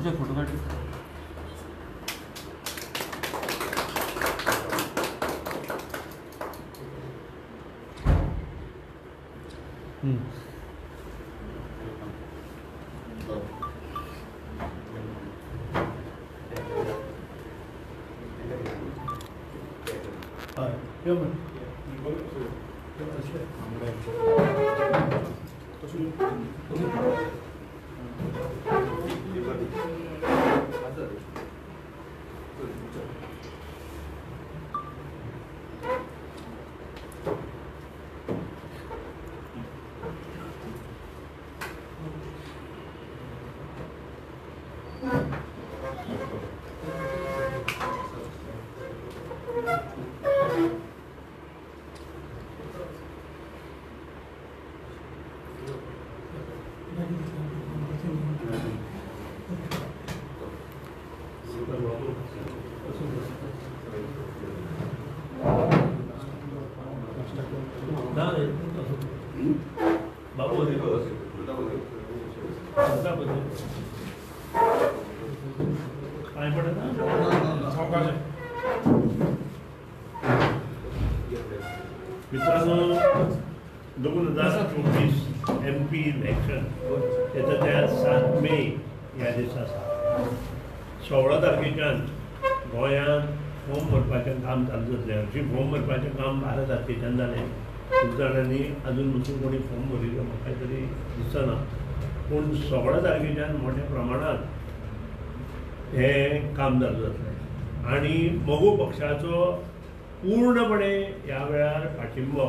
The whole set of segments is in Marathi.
फोटो काढ. मित्रांनो, 2024 MP इलेक्शन येता त्या 7 मे ह्या दिसा 16 तारखेच्यान गोंयांत फॉर्म भरपाचें काम चालू जातलें. हरशीं फॉर्म भरपाचें काम 12 तारखेच्यान जालें. खूब जाणांनी अजून पसून कोणी फॉर्म भरिल्लो म्हाका तरी दिसना, पूण 16 तारखेच्यान मोठ्या प्रमाणांत हें काम चालू जातलें. आनी मोगो पक्षाचो पूर्णपणे ह्या वेळार पाठिंबो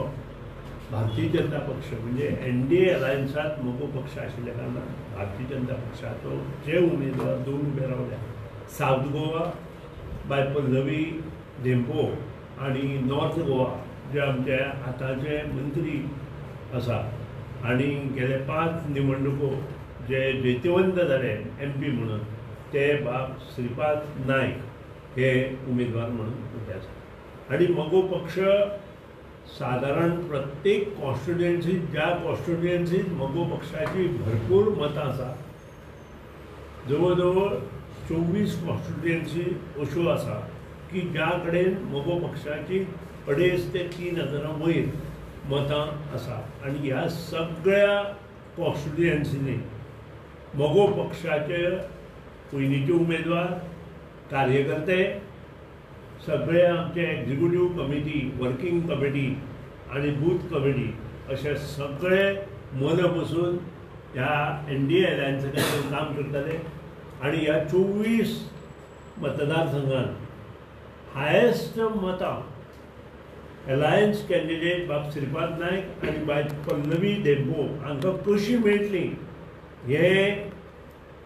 भारतीय जनता पक्ष म्हणजे NDA अलायन्सांत मोगो पक्ष आशिल्ल्या कारणान भारतीय जनता पक्षाचो जे उमेदवार 2 उबे रावल्या, सावथ गोवा बाय पल्लवी धेंपो आनी नॉर्थ गोवा जे आमचे आतांचे मंत्री आसा, आनी गेले 5 निवडणुको जे जैतिवंत जाले MP म्हणून ते बाब श्रीपाद नायक हे उमेदवार म्हणून उबे आसा. आनी मोगो पक्ष सादारण प्रत्येक कॉन्स्टिट्युएन्सीत ज्या कॉन्स्टिट्युएन्सीत मोगो पक्षाची भरपूर मतां आसा, जवळ जवळ 24 कॉन्स्टिट्युएन्सी अश्यो आसा की ज्या कडेन मोगो पक्षाची 2.5 ते 3,000 वयर मतां आसा. आनी ह्या सगळ्या कॉन्स्टिट्युएन्सीनी मोगो पक्षाचे पयलींचे उमेदवार, कार्यकर्ते, सगळे आमचे एक्झिक्युटीव कमिटी, वर्किंग कमिटी आनी बूथ कमिटी अशे सगळे मन बसून ह्या NDA अलायन्सा खातीर काम करताले. आनी ह्या 24 मतदारसंघात हायेस्ट मतां अलायन्स कॅन्डिडेट बाब श्रीपाद नायक आनी बाय पल्लवी धेंपो हांकां कशी मेळटली हे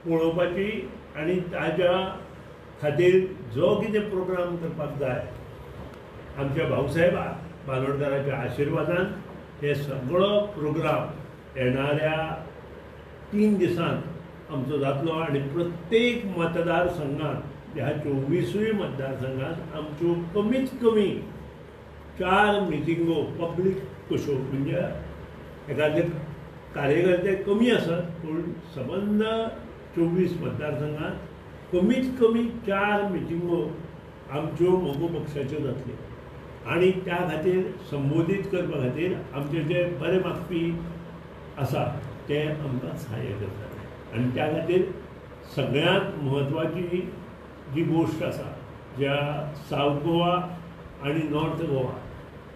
पळोवपाची आनी ताच्या खातीर जो कितें प्रोग्राम करपाक जाय आमच्या भाऊसाहेब बांदोडकाराच्या आशिर्वादान हे सगळो प्रोग्राम येणाऱ्या 3 दिसांत आमचो जातलो. आनी प्रत्येक मतदारसंघात ह्या 24 मतदारसंघात आमच्यो कमीत कमी 4 मिटिंगो पब्लीक कश्यो, म्हणजे एखादे कार्यकर्ते कमी आसात पूण सबंद 24 मतदारसंघात कमीत कमी 4 मिटिंगो आमच्यो मोगो पक्षाच्यो जातल्यो. आनी त्या खातीर संबोधीत करपा खातीर आमचे जे बरे मागपी आसा ते आमकां सहाय्य करतात. आनी त्या खातीर सगळ्यांत म्हत्वाची जी गोश्ट आसा, ज्या सावथ गोवा आनी नॉर्थ गोवा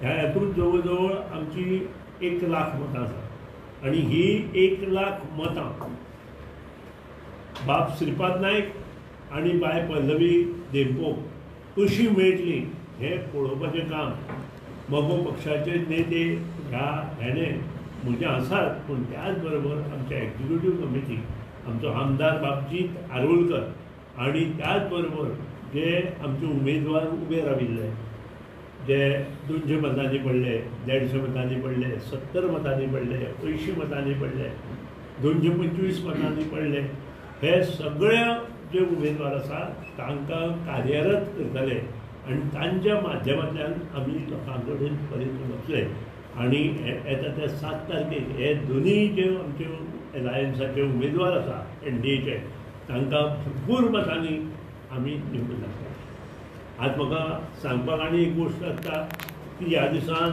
ह्या हातूंत जवळ जवळ आमची 1 लाख मतां आसा. आनी ही 1 लाख मतां बाब श्रीपाद नायक आनी बाय पल्लवी धेंपो कशी मेळटली हें पळोवपाचें काम मोगो पक्षाचे नेते ह्याने म्हणजे आसात. पूण त्याच बरोबर आमच्या एक्झिक्युटीव कमिटी, आमचो आमदार बाबजीत आरोलकर आनी त्याच बरोबर जे आमचे उमेदवार उबे राविल्ले, जे 200 मतांनी पडले, 150 मतांनी पडले, 70 मतांनी पडले, 80 मतांनी पडले, 225 मतांनी पडले, हे सगळे जे उमेदवार आसा तांकां कार्यरत करतले आनी तांच्या माध्यमांतल्यान आमी लोकां कडेन पर्यंत वतले आनी येता त्या 7 तारखेक हे दोनूय जे आमचे एलायन्साचे उमेदवार आसा NDAचे तांकां भरपूर मतांनी आमी निवडून हाडटा. आज म्हाका सांगपाक आनी एक गोश्ट आसता की ह्या दिसान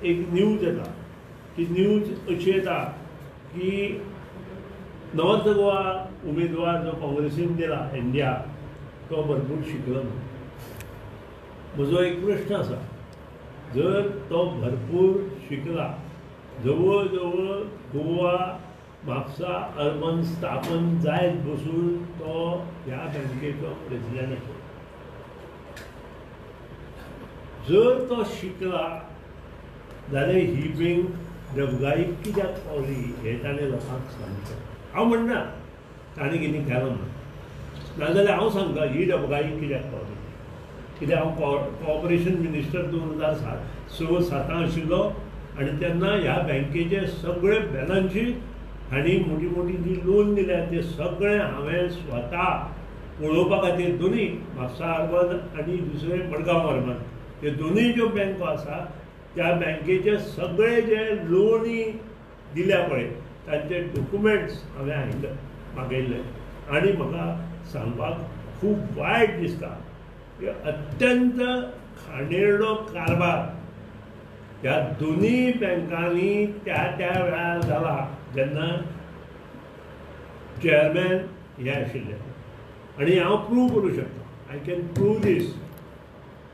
एक न्यूज येता. ती न्यूज अशी येता की नॉर्थ गोवा उमेदवार जो काँग्रेसीन दिला इंडिया तो भरपूर शिकलो म्हणून. म्हजो एक प्रश्न आसा, जर तो भरपूर शिकला, जवळ जवळ गोवा म्हापसा अर्बन स्थापन जायत बसून तो ह्या बँकेचो प्रेसिडेंट आशिल्लो. जर तो शिकला जाल्यार ही बँक डबघाईक कित्याक पावली हें ताणें लोकांक सांगचें. हांव म्हणना ताणें कितें केलो म्हणून, नाजाल्यार हांव सांगता ही डबघाईक कित्याक पावली. कित्याक हांव कॉर्पोरेशन मिनिस्टर 2006-07 आशिल्लो आनी तेन्ना ह्या बँकेचे सगळे बॅलन्स शीट आनी मोठी मोठी जी लोन दिल्या ते सगळे हांवें स्वता पळोवपा खातीर दोनूय म्हापसा अर्बन आनी दुसरे मडगांव अर्बन ते दोनूय ज्यो बँको आसा त्या बँकेचे सगळे जे लोनी दिल्या पळय तांचे डॉक्युमेंट्स हांवें हाडले मागयल्ले. आनी म्हाका सांगपाक खूब वायट दिसता की अत्यंत खाणेरडो कारबार ह्या दोनूय बँकांनी त्या वेळार जाला जेन्ना चेअरमॅन हे आशिल्ले. आनी हांव प्रूव करूं शकता, आय कॅन प्रूव दीस,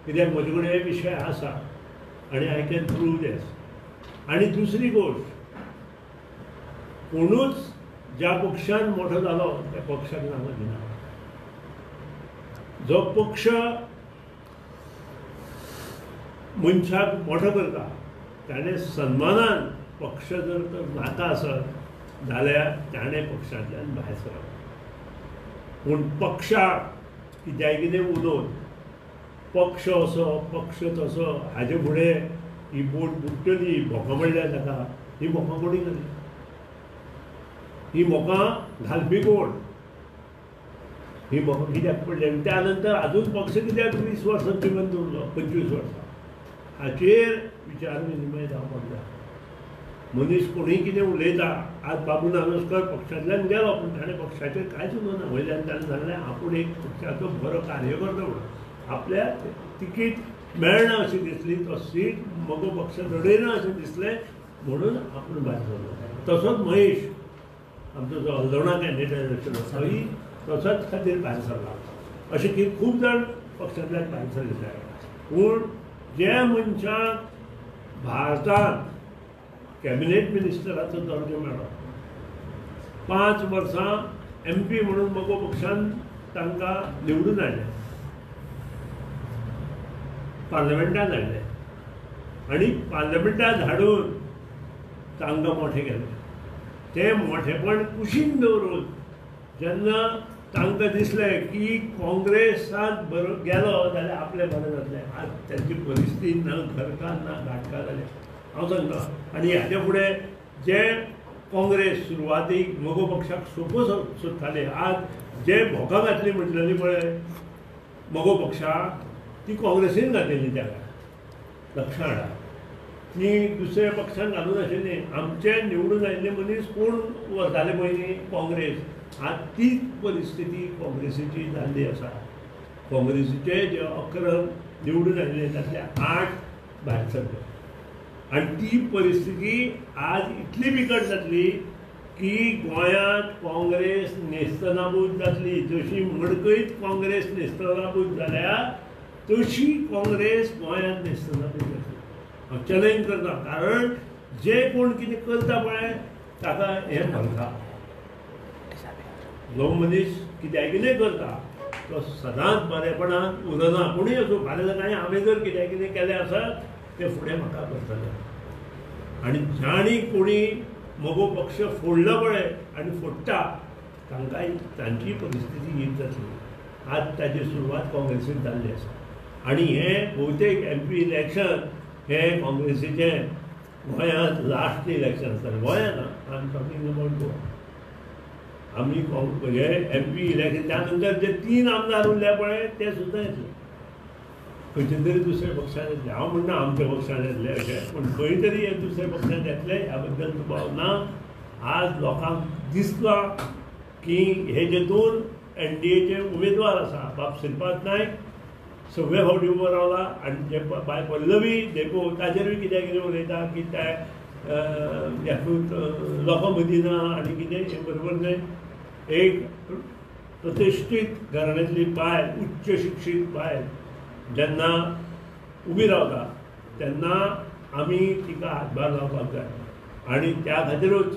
कित्याक म्हजे कडेन विशय आसा आनी आय कॅन प्रूव दीस. आनी दुसरी गोश्ट, कोणूच ज्या पक्षान मोठो जालो त्या पक्षाक नांवां दिना. जो पक्ष मनशाक मोठो करता ताणें सन्मानान पक्ष जर तर नाका आसत जाल्यार ताणें पक्षांतल्यान भायर सरप. पूण पक्षाक कित्याय कितें उलोवन पक्ष असो पक्ष तसो हाजे फुडें ही बोट बुडटली, भोकां म्हणल्यार ताका ही भोकां कोणी घाली. ही मोकां घालपी कोण, ही मोकां कित्याक पडले. त्या नंतर आजून पक्ष कित्याक 20 वर्सां जिवन दवरलो, 25 वर्सां, हाचेर विचार विनिमय जावपाक जाय. मनीस कोणूय कितें उलयता, आज बाबू नानोस्कर पक्षांतल्यान गेलो पूण ताणें पक्षाचेर कांयच उलोवना. वयल्यान ताणें सांगलें आपूण एक पक्षाचो बरो कार्यकर्तो म्हणून. आपल्या तिकीट मेळना अशी दिसली, तो सीट म्हजो पक्ष लडयना अशें दिसलें म्हणून आपूण भायर सरलो. तसोच महेश आमचो जो हलदोणा कॅन्डिडेट आशिल्लो तोय तसोच खातीर भायर सरला. अशें की खूब जाण पक्षांतल्यान भायर सरले. पूण जे मनशाक भारतांत कॅबिनेट मिनिस्टराचो दर्जो मेळ्ळो, 5 वर्सां MP म्हणून म्हजो पक्षान तांकां निवडून हाडले, पार्लमेंटान हाडले आनी पार्लमेंटान हाडून तांकां मोठे केले. ते मोठेपण कुशीन दवरून जेन्ना तांकां दिसलें की काँग्रेसांत बरो गेलो जाल्यार आपलें बरें जातलें, आज तांची परिस्थिती ना घरकार ना घाटकार जालें. हांव सांगता. आनी हाचे फुडें जे काँग्रेस सुरवातीक म्हजो पक्षाक सोंपो सोदताले, आज जे भोकां घातली म्हणटली पळय म्हजो पक्षाक, ती काँग्रेसीन घातिल्ली त्या वेळार. लक्षांत हाडा, ती दुसऱ्या पक्षान घालून आशिल्ली. आमचे निवडून आयिल्ले मनीस कोण वताले पयलीं काँग्रेस. आज तीच परिस्थिती काँग्रेसीची जाल्ली आसा. काँग्रेसीचे जे 11 निवडून आयिल्ले तातले 8 भायर सरले. आनी ती परिस्थिती आज इतली बिकट जातली की गोंयांत काँग्रेस नेस्तनाबूत जातली. जशी मडकयत काँग्रेस नेस्तनाबूत जाल्या तशी काँग्रेस गोंयांत नेस्तनाबूत जातली. हांव चॅलेंज करता. कारण जे कोण कितें करता पळय ताका हें भरता. जो मनीस कित्याय कितें करता तो सदांच बरेपणान उरना. कोणूय असो फाल्यां सकाळीं हांवें जर कित्याय कितें केलें आसत ते फुडें म्हाका करतले. आनी ज्यांनी कोणी म्हजो पक्ष फोडलो पळय आनी फोडटा तांकांय तांची परिस्थिती हीच जातली. आज ताची सुरवात काँग्रेसीन जाल्ली आसा. आनी हें भोवतेक MP इलेक्शन हें काँग्रेसीचें गोंयांत लास्ट इलेक्शन आसतलें. गोंयांत I am talking about Goa. आमी हे MP इलेक्शन त्या नंतर जे 3 आमदार उरले पळय ते सुद्दां येतले. खंयचे तरी दुसऱ्या पक्षान येतले. हांव म्हणना आमच्या पक्षान येतले अशें, पूण खंय तरी हे दुसऱ्या पक्षान येतले ह्या बद्दल दुबाव ना. आज लोकांक दिसला की हे जेतून NDAचे उमेदवार आसा बाब श्रीपाद नायक सगळे फावटी उबो रावला आनी जे बाय पल्लवी देखून ताजेरूय कितें कितें उलयता की ते हातूंत लोकां मदीं ना आनी कितें हें बरोबर न्हय. एक प्रतिश्ठीत घराण्यांतली बायल, उच्च शिक्षीत बायल जेन्ना उबी रावता तेन्ना आमी तिका हातभार लावपाक जाय. आनी त्या खातीरूच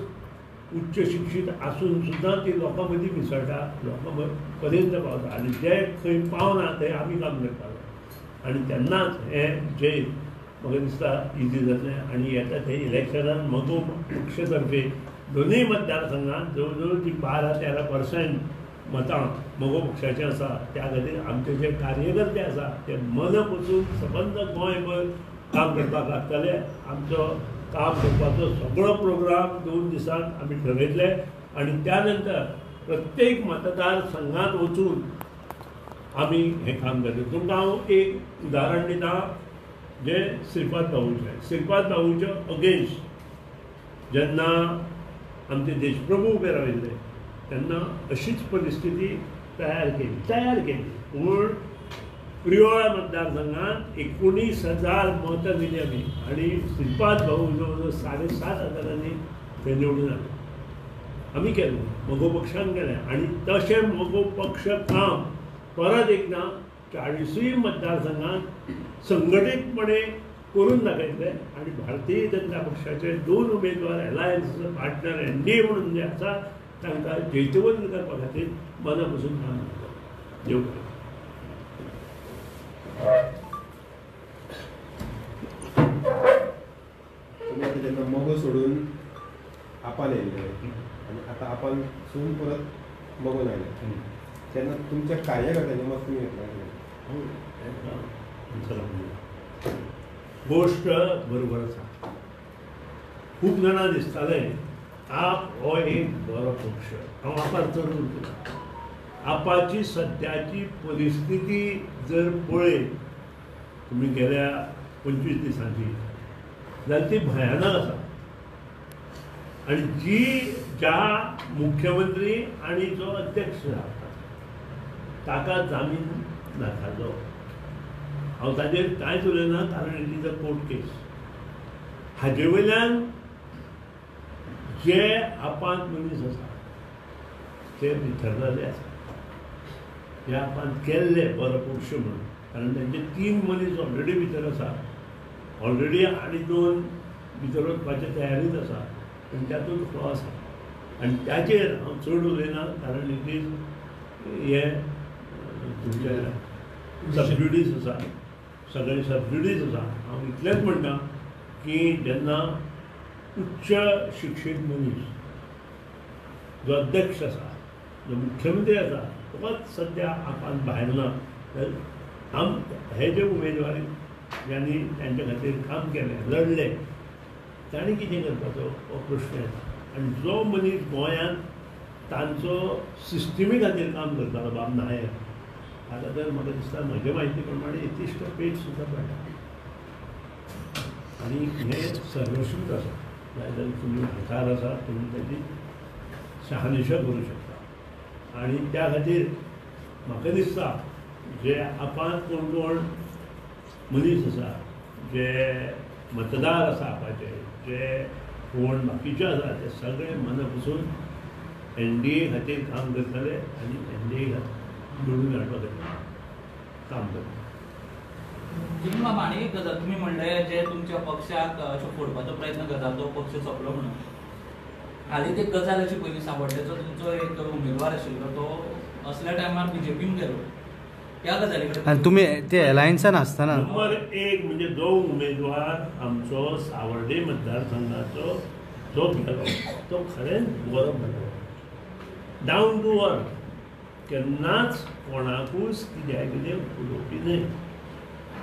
उच्च शिक्षीत आसून सुद्दां ती लोकां मदीं मिसळटा, लोकां पर्यंत पावता आनी जे खंय पावना थंय आमी काम करपाक जाय. आनी तेन्नाच हें जैत म्हाका दिसता इजी जातलें. आनी येता ते इलेक्शनान मगो पक्ष तर्फे दोनूय मतदारसंघात जवळ जवळ ती 12-13% मतां मगो पक्षाचें आसा. त्या खातीर आमचे जे कार्यकर्ते आसा ते मन पसून सबंद गोंयभर काम करपाक लागतले. आमचो काम करपाचो सगळो प्रोग्राम 2 दिसांत आमी ठरयतले आनी त्या नंतर प्रत्येक मतदारसंघात वचून आमी हें काम करतले. तुमकां हांव एक उदाहरण दिता जे श्रीपाद बाबूचें. श्रीपाद बाबूच्या अगेन्स्ट जेन्ना आमचे देशप्रभू उबे राविल्ले तेन्ना अशीच परिस्थिती तयार केली. पूण प्रियोळा मतदारसंघात 19,000 मतां दिली आमी आनी श्रीपाद भाऊ जवळ जवळ 7,500 थंय निवडून आले. आमी केलें, मगो पक्षान केलें आनी तशें मगो पक्ष काम परत एकदा 40 मतदारसंघात संघटीतपणे करून दाखयतले. आनी भारतीय जनता पक्षाचे 2 उमेदवार एलायन्स पार्टनर NDA म्हणून जे आसा तांकां जैतवंत करपा खातीर मना पसून काम करता. देव बरें. तुम्ही जेन्ना मगो सोडून आपान येयले आनी आतां आपान सून परत मगोन आयले तेन्ना तुमच्या कार्यकर्त्यांनी मत तुमी घेतला. गोष्ट बरोबर आसा. खूब जाणां दिसतालें आप हो एक बरो पक्ष. हांव आपार चड उलयता. आपाची सद्याची परिस्थिती जर पळयत तुमी गेल्या 25 दिसांची जाल्यार ती भयानक आसा. आनी ज्या मुख्यमंत्री आनी जो अध्यक्ष आसा ताका जामीन नाकारलो. हांव ताजेर कांयच उलयना कारण इट इज अ कोर्ट केस. हाजे वयल्यान जे आपांत मनीस आसा ते भितरलेले आसा. जे आपान केल्ले बरो पक्ष म्हणून कारण तांचे 3 मनीस ऑलरेडी भितर आसा. ऑलरेडी आनी 2 भितर वचपाचे तयारीत आसा पूण तातूंत फ्लॉ आसा. आनी ताचेर हांव चड उलयना कारण इट इज हे तुमचे सबड्युटीज आसा, सगळे सबड्युटीज आसा. हांव इतलेंच म्हणटा की जेन्ना उच्च शिक्षीत मनीस जो अध्यक्ष आसा, जो मुख्यमंत्री आसा तोच सद्या आपान भायर ना जाल्यार हे जे उमेदवार ज्यांनी तांचे खातीर काम केलें, लढले, तांणी कितें करपाचो हो प्रश्न येता. आनी जो मनीस गोंयांत तांचो सिस्टमी खातीर काम करतालो बाब नायर ताका तर म्हाका दिसता म्हजे म्हायती प्रमाणे 31 पेज सुद्दां पडटा. आनी हे सर्वस्वीच आसा. जाल्यार तुमी वाठार आसा तुमी ताची शहानिशा करूं शकता. आनी त्या खातीर म्हाका दिसता जे आपान कोण मनीस आसा, जे मतदार आसा आपाचे, जे कोण बाकीचे आसा ते सगळे मना पसून NDA खातीर काम करतले आनी NDA निवडून हाडपा खातीर काम करतले. आनी एक गजाल तुमी म्हणलें जे तुमच्या पक्षाक फोडपाचो प्रयत्न करता तो पक्ष सोंपलो म्हणून. हालींच एक गजाल अशी पयलीं सांपडली जो तुमचो एक उमेदवार आशिल्लो तो असल्या टायमार BJPन गेलो. त्या गजाली कडेन आनी तुमी ते एलायन्सान आसतना नंबर 1 म्हणजे जो उमेदवार आमचो सावर्डे मतदारसंघाचो जो गेलो तो खरेंच बरो गेलो. Down to earth. केन्नाच कोणाकूच कितें उलोवपी न्हय.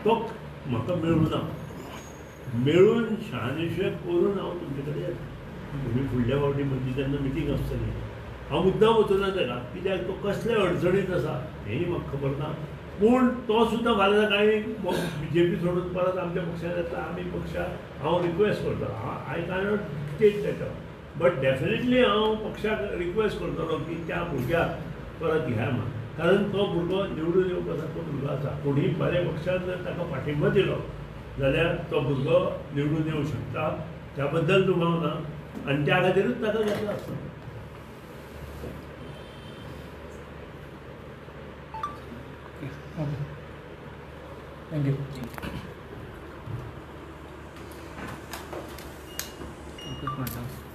तो म्हाका मेळूं ना. मेळून शहानिशे करून हांव तुमचे कडेन येता. तुमी फुडल्या फावटी म्हजी जेन्ना मिटींग आसतली हांव मुद्दाम वचूना ताका कित्याक तो कसले अडचणीत आसा हेंय म्हाका खबर ना. पूण तो सुद्दां फाल्यां सकाळी BJP सोडून परत आमच्या पक्षांत येता आमी पक्षा हांव रिक्वेस्ट करतलो I cannot dictate that but definitely हांव पक्षाक रिक्वेस्ट करतलो की त्या भुरग्याक परत घ्या म्हणून कारण तो भुरगो निवडून येवपाचो भुरगो आसा कोणीय बऱ्या पक्षान जर ताका पाठिंबो दिलो जाल्यार तो भुरगो निवडून येवंक शकता त्या बद्दल दुबाव ना आनी त्या खातीरूच ताका घेतला आसता. थँक्यू. एकूच मिनटं.